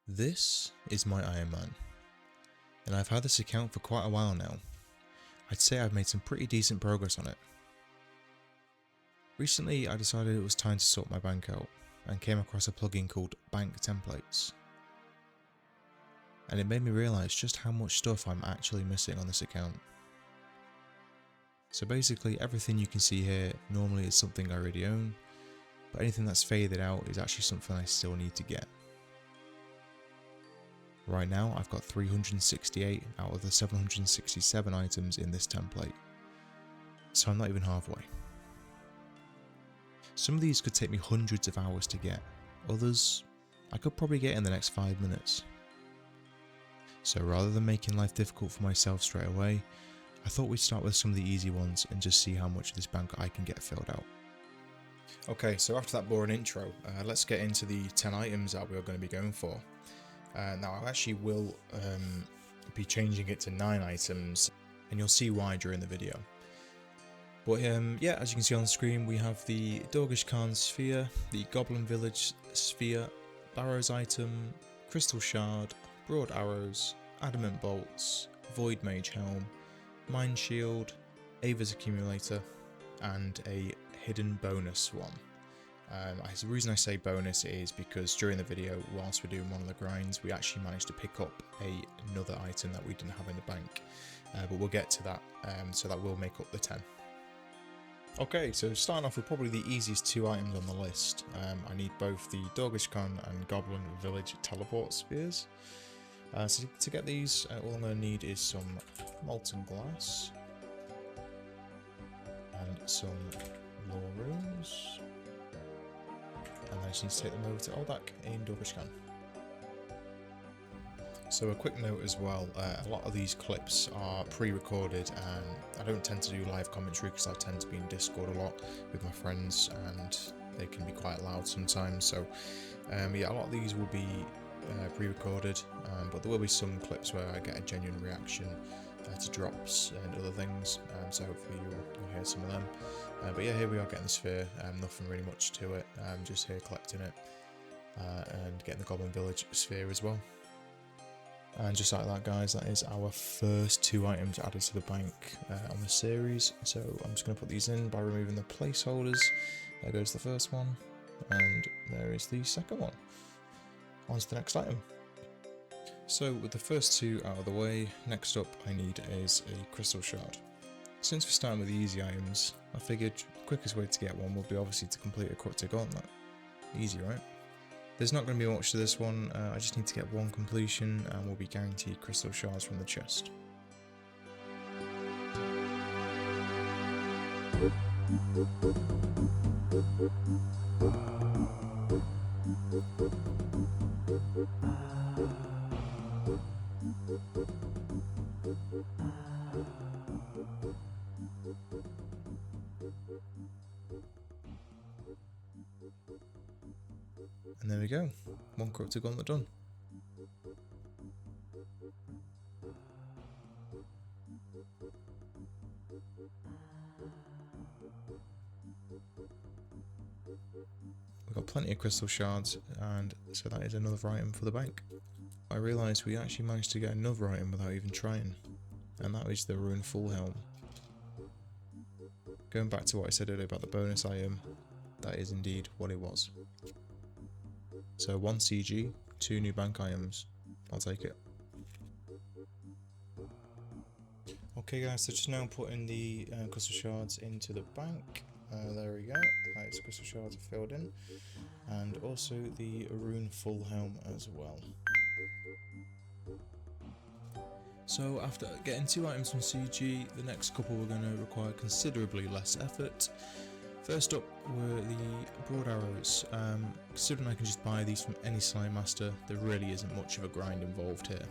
This is my Ironman, and I've had this account for quite a while now. I'd say I've made some pretty decent progress on it. Recently I decided it was time to sort my bank out and came across a plugin called Bank Templates. And it made me realise just how much stuff I'm actually missing on this account. So basically everything you can see here normally is something I already own, but anything that's faded out is actually something I still need to get. Right now I've got 368 out of the 767 items in this template, so I'm not even halfway. Some of these could take me hundreds of hours to get, others I could probably get in the next 5 minutes. So rather than making life difficult for myself straight away, I thought we'd start with some of the easy ones and just see how much of this bank I can get filled out. Okay, so after that boring intro, let's get into the 10 items that we're going to be going for. Now I actually will be changing it to 9 items, and you'll see why during the video. But yeah, as you can see on the screen, we have the Dorgish Khan Sphere, the Goblin Village Sphere, Barrows item, Crystal Shard, Broad Arrows, Adamant Bolts, Void Mage Helm, Mind Shield, Ava's Accumulator, and a hidden bonus one. The reason I say bonus is because during the video, whilst we're doing one of the grinds, we actually managed to pick up another item that we didn't have in the bank, but we'll get to that, so that will make up the 10. Okay, so starting off with probably the easiest 2 items on the list. I need both the Dorgish Khan and Goblin Village teleport spheres. So to get these, all I'm going to need is some molten glass and some lore runes. And I just need to take them over to Oldak in Dorgish Khan. So a quick note as well, a lot of these clips are pre-recorded and I don't tend to do live commentary because I tend to be in Discord a lot with my friends and they can be quite loud sometimes. So yeah, a lot of these will be pre-recorded, but there will be some clips where I get a genuine reaction to drops and other things, so hopefully you'll hear some of them. But yeah, here we are getting the sphere, nothing really much to it, just here collecting it and getting the Goblin Village sphere as well. And just like that, guys, that is our first 2 items added to the bank on the series. So I'm just going to put these in by removing the placeholders. There goes the first one, and there is the second one. On to the next item. So with the first 2 out of the way, next up I need is a Crystal Shard. Since we're starting with the easy items, I figured the quickest way to get one would be obviously to complete a Cryptic Gauntlet. Easy, right? There's not going to be much to this one, I just need to get 1 completion and we'll be guaranteed Crystal Shards from the chest. And there we go, 1 Cryptic Gauntlet done. We've got plenty of crystal shards, and so that is another item for the bank. I realised we actually managed to get another item without even trying, and that is the Rune Full Helm. Going back to what I said earlier about the bonus item, that is indeed what it was. So 1 CG, 2 new bank items, I'll take it. Okay guys, so just now putting the crystal shards into the bank. There we go, that is crystal shards are filled in. And also the Rune Full Helm as well. So after getting 2 items from CG, the next couple were going to require considerably less effort. First up were the Broad Arrows. Considering I can just buy these from any Slime Master, there really isn't much of a grind involved here.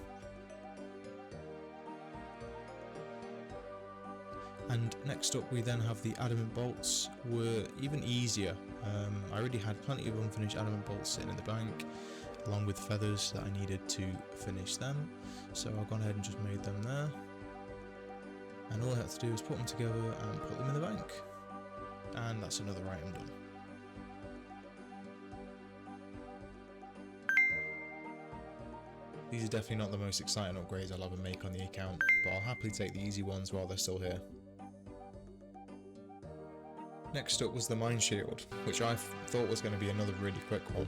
And next up we then have the Adamant Bolts, were even easier. I already had plenty of unfinished Adamant Bolts sitting in the bank, along with feathers that I needed to finish them, so I've gone ahead and just made them there. And all I have to do is put them together and put them in the bank. And that's another item done. These are definitely not the most exciting upgrades I'll ever make on the account, but I'll happily take the easy ones while they're still here. Next up was the Mine Shield, which I thought was going to be another really quick one.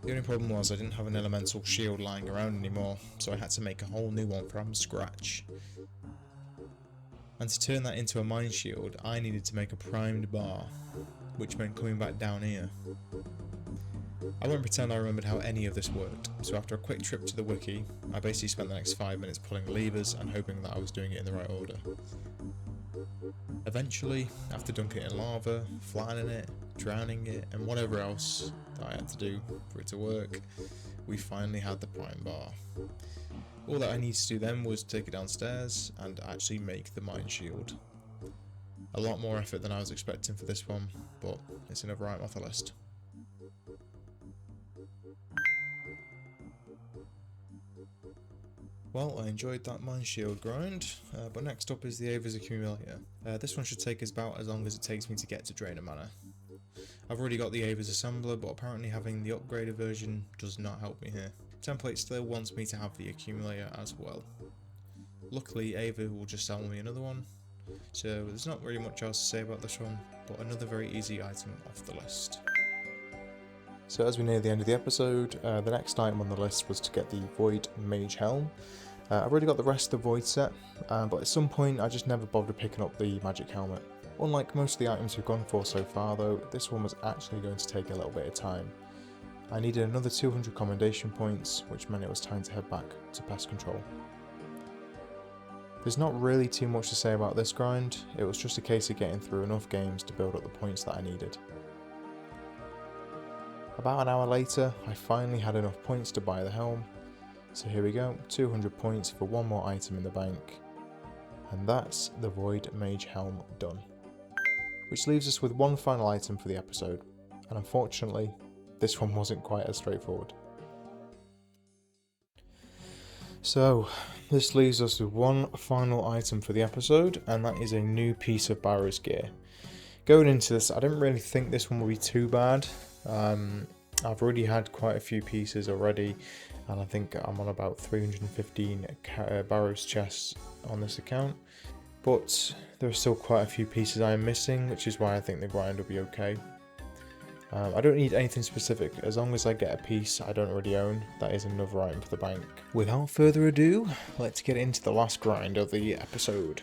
The only problem was I didn't have an elemental shield lying around anymore, so I had to make a whole new one from scratch. And to turn that into a Mine Shield, I needed to make a primed bar, which meant coming back down here. I won't pretend I remembered how any of this worked, so after a quick trip to the wiki, I basically spent the next 5 minutes pulling levers and hoping that I was doing it in the right order. Eventually, after dunking it in lava, flattening it, drowning it, and whatever else that I had to do for it to work, we finally had the prime bar. All that I needed to do then was take it downstairs and actually make the Mine Shield. A lot more effort than I was expecting for this one, but it's another item off the list. Well, I enjoyed that Mine Shield grind, but next up is the Ava's Accumulator. This one should take us about as long as it takes me to get to Drainer Manor. I've already got the Ava's Assembler, but apparently having the upgraded version does not help me here. Template still wants me to have the Accumulator as well. Luckily, Ava will just sell me another one, so there's not really much else to say about this one, but another very easy item off the list. So as we near the end of the episode, the next item on the list was to get the Void Mage Helm. I've already got the rest of the Void set, but at some point I just never bothered picking up the Magic Helmet. Unlike most of the items we've gone for so far though, this one was actually going to take a little bit of time. I needed another 200 commendation points, which meant it was time to head back to Pest Control. There's not really too much to say about this grind, it was just a case of getting through enough games to build up the points that I needed. About an hour later, I finally had enough points to buy the helm, so here we go, 200 points for one more item in the bank, and that's the Void Mage Helm done. Which leaves us with one final item for the episode, and unfortunately, this one wasn't quite as straightforward. So, this leaves us with one final item for the episode, and that is a new piece of Barrow's gear. Going into this, I didn't really think this one would be too bad. I've already had quite a few pieces already, and I think I'm on about 315 Barrow's chests on this account. But there are still quite a few pieces I am missing, which is why I think the grind will be okay. I don't need anything specific, as long as I get a piece I don't already own, that is another item for the bank. Without further ado, let's get into the last grind of the episode.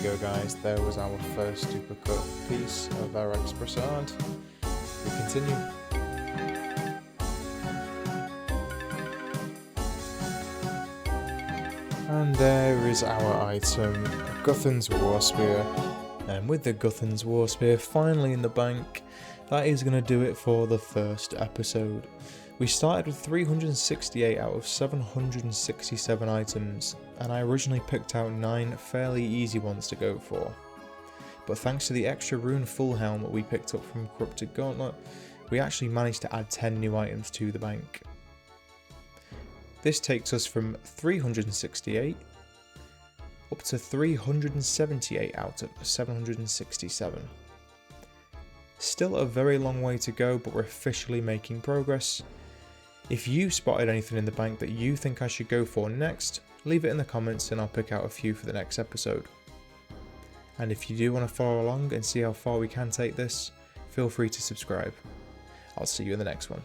Go guys, there was our first duplicate piece of our Expressard. We continue. And there is our item, Guthan's War Spear. And with the Guthan's War Spear finally in the bank, that is going to do it for the first episode. We started with 368 out of 767 items, and I originally picked out 9 fairly easy ones to go for. But thanks to the extra rune full helm that we picked up from Corrupted Gauntlet, we actually managed to add 10 new items to the bank. This takes us from 368 up to 378 out of 767. Still a very long way to go, but we're officially making progress. If you spotted anything in the bank that you think I should go for next, leave it in the comments and I'll pick out a few for the next episode. And if you do want to follow along and see how far we can take this, feel free to subscribe. I'll see you in the next one.